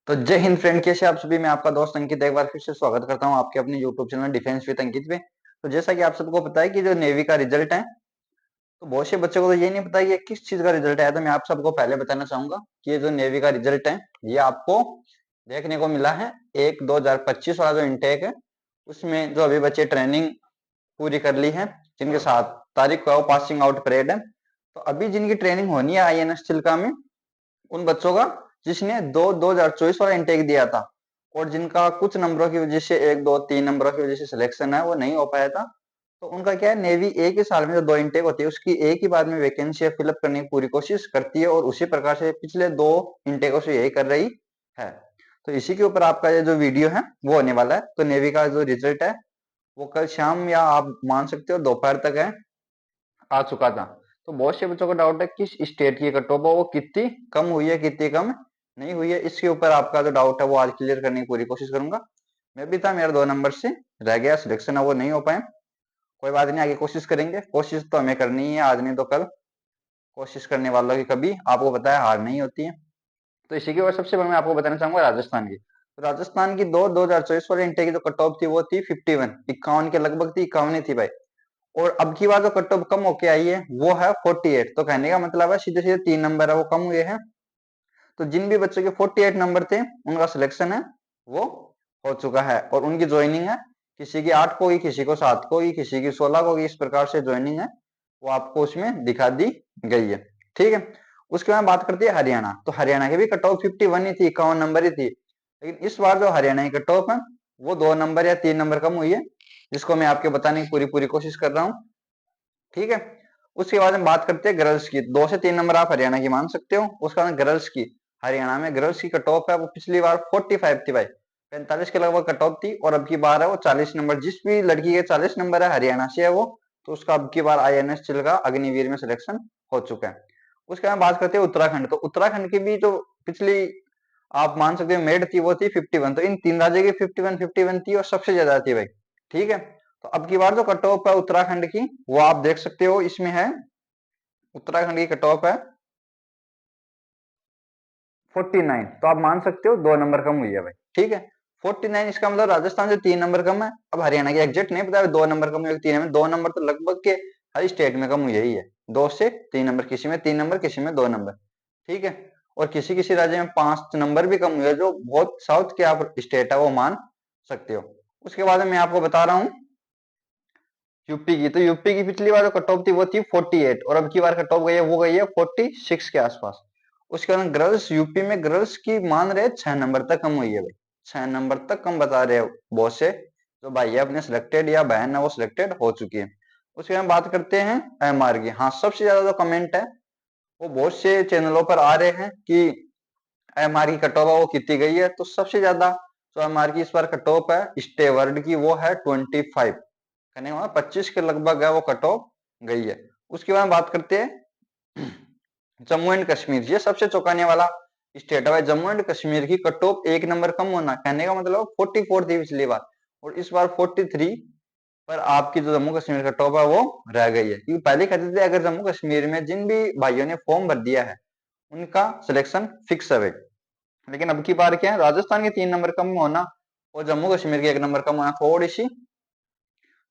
तो जय हिंद फ्रेंड, कैसे आप सभी। मैं आपका दोस्त अंकित एक बार फिर से स्वागत करता हूं आपके अपने यूट्यूब चैनल डिफेंस विद अंकित पे। तो जैसा कि आप सबको पता है कि जो नेवी का रिजल्ट है, तो बहुत से बच्चों को तो ये नहीं पता कि ये किस चीज का रिजल्ट आया। तो मैं आप सबको पहले बताना चाहूंगा कि ये जो नेवी का रिजल्ट है, ये आपको देखने को मिला है 1/2025 वाला जो इंटेक है, उसमें जो अभी बच्चे ट्रेनिंग पूरी कर ली है, जिनके 7 तारीख को पासिंग आउट परेड है। तो अभी जिनकी ट्रेनिंग होनी है INS चिल्का में, उन बच्चों का जिसने 2024 वाला इंटेक दिया था और जिनका कुछ नंबरों की वजह से, 1 2 3 नंबरों की वजह से सिलेक्शन है वो नहीं हो पाया था, तो उनका क्या है, नेवी एक ही साल में जो 2 इंटेक होती है उसकी एक ही बार में वैकेंसी फिलअप करने की पूरी कोशिश करती है, और उसी प्रकार से पिछले 2 इंटेकों से यही कर रही है। तो इसी के ऊपर आपका ये जो वीडियो है वो होने वाला है। तो नेवी का जो रिजल्ट है वो कल शाम, या आप मान सकते हो दोपहर तक है, आ चुका था। तो बहुत से बच्चों को डाउट है किस स्टेट की कट ऑफ वो कितनी कम हुई है, कितनी कम नहीं हुई है। इसके ऊपर आपका जो डाउट है वो आज क्लियर करने की पूरी कोशिश करूंगा। मैं भी था, मेरा 2 नंबर से रह गया, सिलेक्शन है वो नहीं हो पाए। कोई बात नहीं, आगे कोशिश करेंगे। कोशिश तो हमें करनी है, आज नहीं तो कल। कोशिश करने वालों की कभी, आपको पता है, हार नहीं होती है। तो इसी के बाद सबसे पहले मैं आपको बताना चाहूंगा राजस्थान की। तो राजस्थान की 2024 वाले इंटेक की जो कट ऑफ थी वो थी 51, 51 के लगभग थी, 51 थी भाई। और अब की बार जो कट ऑफ कम होके आई है वो है 48। तो कहने का मतलब है सीधे सीधे 3 नंबर है वो कम हुए हैं। तो जिन भी बच्चों के 48 नंबर थे उनका सिलेक्शन है वो हो चुका है, और उनकी ज्वाइनिंग है, किसी की 8 को होगी, किसी को 7 को होगी, किसी की 16 को होगी। इस प्रकार से ज्वाइनिंग है वो आपको उसमें दिखा दी गई है। ठीक है। उसके बाद बात करते हैं हरियाणा। तो हरियाणा की भी कट ऑफ 51 ही थी, 51 नंबर ही थी। लेकिन इस बार जो हरियाणा की कट ऑफ है वो 2 नंबर या 3 नंबर कम हुई है, जिसको मैं आपके बताने की पूरी पूरी कोशिश कर रहा हूँ। ठीक है। उसके बाद हम बात करते हैं गर्ल्स की। 2 से 3 नंबर आप हरियाणा की मान सकते हो। उसके बाद गर्ल्स की, हरियाणा में गर्ल्स की कट ऑफ है वो पिछली बार 45 थी भाई, 45 के लगभग कट ऑफ थी, और अब की बार है वो 40 नंबर। जिस भी लड़की के 40 नंबर है, हरियाणा से है वो, तो उसका अब की बार INS चिल्का अग्निवीर में सिलेक्शन हो चुका है। उसके बाद बात करते हैं उत्तराखंड। तो उत्तराखंड की भी जो पिछली, आप मान सकते हो, मेड थी वो थी 51। तो इन तीन राज्यों की 51 थी और सबसे ज्यादा थी भाई। ठीक है। तो अब की बार जो कट ऑफ है उत्तराखंड की, वो आप देख सकते हो, इसमें है, उत्तराखंड की कट ऑफ है 49। तो आप मान सकते हो 2 नंबर कम हुई है भाई। ठीक है। 49, इसका मतलब राजस्थान से 3 नंबर कम है। अब हरियाणा की एग्जैक्ट नहीं पता 2 नंबर कम हुए 3 में, 2 नंबर तो लगभग के हर स्टेट में कम हुई ही है। 2 से 3 नंबर, किसी में 3 नंबर, किसी में 2 नंबर। ठीक है। और किसी किसी राज्य में 5 नंबर भी कम हुए, जो बहुत साउथ के आप स्टेट है वो मान सकते हो। उसके बाद मैं आपको बता रहा हूँ यूपी की। तो यूपी की पिछली बार जो कट ऑफ थी वो थी 48, और अब की बार कट ऑफ गई है वो गई है 46 के आसपास। उसके बाद गर्ल्स, यूपी में गर्ल्स की मान रहे 6 नंबर तक कम हुई है भाई। 6 नंबर तक कम बता रहे हैं बहुत से जो भाई है अपने सिलेक्टेड, या बहन है वो सिलेक्टेड हो चुकी है। उसके बाद बात करते हैं MR की। हाँ, सबसे ज्यादा जो कमेंट है वो बहुत से चैनलों पर आ रहे हैं कि MR की कट ऑफ है वो कितनी गई है। तो सबसे ज्यादा जो MR की इस बार कट ऑफ है स्टेवर्ड की, वो है 25, कहने का 25 के लगभग है वो कट ऑफ गई है। उसके बाद बात करते हैं जम्मू एंड कश्मीर। ये सबसे चौंकाने वाला स्टेट है। जम्मू एंड कश्मीर की कट ऑफ 1 नंबर कम होना, कहने का मतलब 44 थी पिछली बार, और इस बार 43 पर आपकी जो जम्मू कश्मीर का टॉप है वो रह गई है। क्योंकि पहले कहते थे अगर जम्मू कश्मीर में जिन भी भाइयों ने फॉर्म भर दिया है उनका सिलेक्शन फिक्स है। लेकिन अब की बार क्या है, राजस्थान के 3 नंबर कम होना और जम्मू कश्मीर के 1 नंबर कम होना थोड़ी सी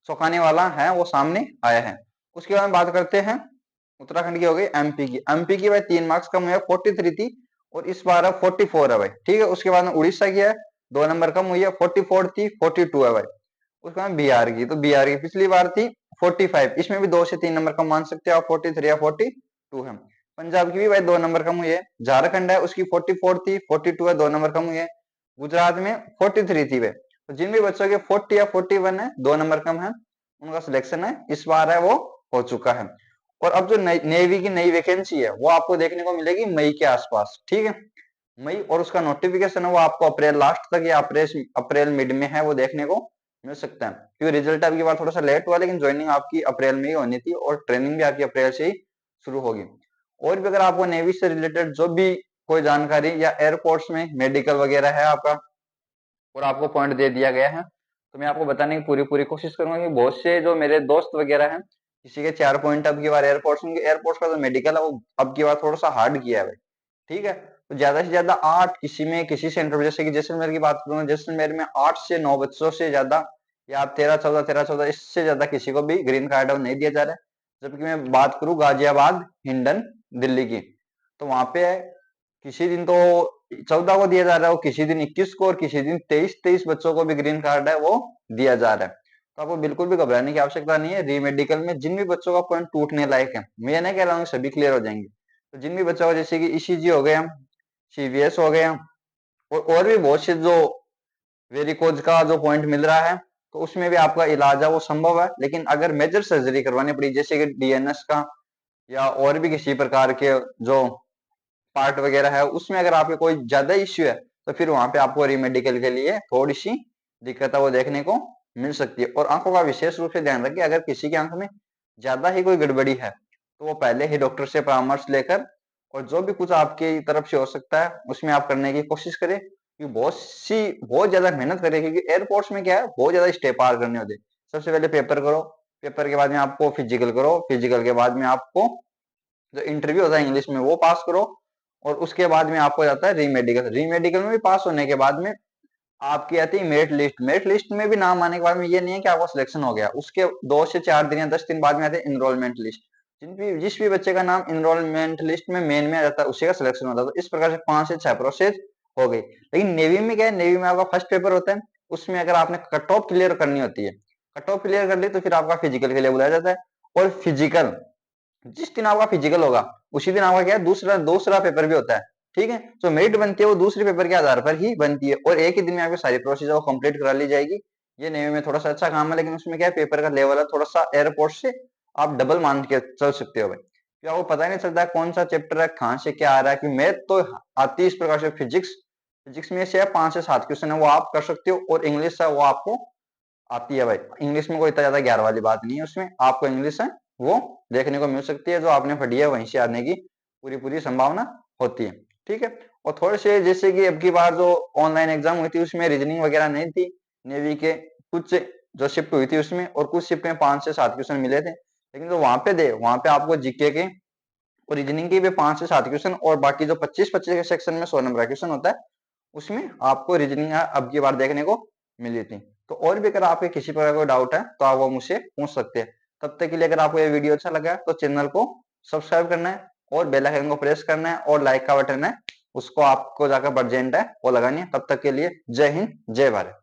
चौंकाने वाला है, वो सामने आया है। उसके बाद बात करते हैं उत्तराखंड की, हो गई MP की। MP की भाई 3 मार्क्स कम हुए, 43 थी और इस बार है 44 है भाई। ठीक है। उसके बाद में उड़ीसा की है, 2 नंबर कम हुई है, 44 थी, 42 है भाई। उसके बाद बिहार की। तो बिहार की पिछली बार थी 45, इसमें भी 2 से 3 नंबर कम मान सकते हो आप, 43 या 42 है। पंजाब की भी भाई 2 नंबर कम हुई है। झारखंड है, उसकी 44 थी, 42 है, 2 नंबर कम हुई है। गुजरात में 43 थी वे। तो जिन भी बच्चों के 40 या 41 है, 2 नंबर कम है, उनका सिलेक्शन है इस बार है वो हो चुका है। और अब जो नेवी की नई वैकेंसी है वो आपको देखने को मिलेगी मई के आसपास। ठीक है। मई, और उसका नोटिफिकेशन है वो आपको अप्रैल लास्ट तक या अप्रैल मिड में है वो देखने को मिल सकता है। क्योंकि रिजल्ट आपकी बार थोड़ा सा लेट हुआ, लेकिन ज्वाइनिंग आपकी अप्रैल में ही होनी थी और ट्रेनिंग भी आपकी अप्रैल से ही शुरू होगी। और भी अगर आपको नेवी से रिलेटेड जो भी कोई जानकारी, या एयरपोर्ट्स में मेडिकल वगैरह है आपका, और आपको पॉइंट दे दिया गया है, तो मैं आपको बताने की पूरी पूरी कोशिश करूंगा। कि बहुत से जो मेरे दोस्त वगैरह हैं, किसी के 4 पॉइंट अब की बार एयरपोर्ट्स का जो मेडिकल है वो अब की बार थोड़ा सा हार्ड किया है भाई। ठीक है। तो ज्यादा से ज्यादा 8, किसी में किसी सेंटर में, जैसे कि जैसलमेर की बात करूँ, जैसलमेर में 8 से 9 बच्चों से ज्यादा, या आप 13-14 इससे ज्यादा किसी को भी ग्रीन कार्ड नहीं दिया जा रहा है। जबकि मैं बात करूँ गाजियाबाद, हिंडन, दिल्ली की, तो वहां पे किसी दिन तो 14 को दिया जा रहा है, वो किसी दिन 21 को, और किसी दिन 23 बच्चों को भी ग्रीन कार्ड है वो दिया जा रहा है। तो आपको बिल्कुल भी घबराने की आवश्यकता नहीं है। री मेडिकल में जिन भी बच्चों का पॉइंट टूटने लायक है, मैं नहीं कह रहा हूँ सभी क्लियर हो जाएंगे, तो जिन भी बच्चों का जैसे कि ईसीजी हो गया, सीवीएस हो गया, और भी बहुत से जो वेरिकोज का जो पॉइंट मिल रहा है, तो उसमें भी आपका इलाज है वो संभव है। लेकिन अगर मेजर सर्जरी करवानी पड़ी, जैसे कि डीएनएस का या और भी किसी प्रकार के जो पार्ट वगैरह है, उसमें अगर आपके कोई ज्यादा इश्यू है, तो फिर वहां पे आपको रीमेडिकल के लिए थोड़ी सी दिक्कत है वो देखने को मिल सकती है। और आंखों का विशेष रूप से ध्यान रखिए, अगर किसी की आंख में ज्यादा ही कोई गड़बड़ी है, तो वो पहले ही डॉक्टर से परामर्श लेकर, और जो भी कुछ आपकी तरफ से हो सकता है उसमें आप करने की कोशिश करें। क्योंकि बहुत ज्यादा मेहनत करें, क्योंकि एयरपोर्ट्स में क्या है, बहुत ज्यादा स्टेप पार करने होते हैं। सबसे पहले पेपर करो, पेपर के बाद में आपको फिजिकल करो, फिजिकल के बाद में आपको जो इंटरव्यू होता है इंग्लिश में वो पास करो, और उसके बाद में आपको जाता है रीमेडिकल। रीमेडिकल में भी पास होने के बाद में आपकी आती है मेरिट लिस्ट। मेरिट लिस्ट में भी नाम आने के बाद में ये नहीं है कि आपका सिलेक्शन हो गया, उसके 2 से 4 दिन या 10 दिन बाद में आते हैं इनरोलमेंट लिस्ट। जिस भी बच्चे का नाम इनरोलमेंट लिस्ट में मेन में आ जाता है, उसी का सिलेक्शन होता है। तो इस प्रकार से 5 से 6 प्रोसेस हो गई। लेकिन नेवी में क्या है, नेवी में आपका फर्स्ट पेपर होता है, उसमें अगर आपने कट ऑफ क्लियर करनी होती है, कट ऑफ क्लियर कर ली, तो फिर आपका फिजिकल के लिए बुलाया जाता है। और फिजिकल, जिस दिन आपका फिजिकल होगा उसी दिन आपका क्या है, दूसरा दूसरा पेपर भी होता है। ठीक है, तो मेरिट बनती है वो दूसरे पेपर के आधार पर ही बनती है, और एक ही दिन में आपकी सारी प्रोसेस वो कंप्लीट करा ली जाएगी। ये नेवी में थोड़ा सा अच्छा काम है, लेकिन उसमें क्या है, पेपर का लेवल है थोड़ा सा एयरपोर्ट से आप डबल मान के चल सकते हो भाई, क्योंकि आपको पता ही नहीं चलता है कौन सा चैप्टर है, कहाँ से क्या आ रहा है। कि मैथ तो आती है इस प्रकार से, फिजिक्स, फिजिक्स में से 5 से 7 क्वेश्चन है वो आप कर सकते हो, और इंग्लिश है वो आपको आती है भाई। इंग्लिश में कोई इतना ज्यादा ज्ञान वाली बात नहीं है, उसमें आपको इंग्लिश है वो देखने को मिल सकती है, जो आपने पढ़ी है वहीं से आने की पूरी पूरी संभावना होती है। ठीक है, और थोड़े से जैसे कि अब की बार जो ऑनलाइन एग्जाम हुई थी उसमें रीजनिंग वगैरह नहीं थी, नेवी के कुछ जो शिफ्ट हुई थी उसमें, और कुछ शिफ्ट में 5 से 7 क्वेश्चन मिले थे। लेकिन जो वहां पे दे, वहां पे आपको जीके के और रीजनिंग के भी 5 से 7 क्वेश्चन, और बाकी जो 25-25 के सेक्शन में 100 नंबर का क्वेश्चन होता है, उसमें आपको रीजनिंग अब की बार देखने को मिली थी। तो और भी अगर आपके किसी प्रकार का डाउट है तो आप वो मुझसे पूछ सकते हैं। तब तक के लिए अगर आपको ये वीडियो अच्छा लगा तो चैनल को सब्सक्राइब करना है, और बेल आइकन को प्रेस करना है, और लाइक का बटन है उसको आपको जाकर बर्जेंट है वो लगानी है। तब तक के लिए जय हिंद, जय भारत।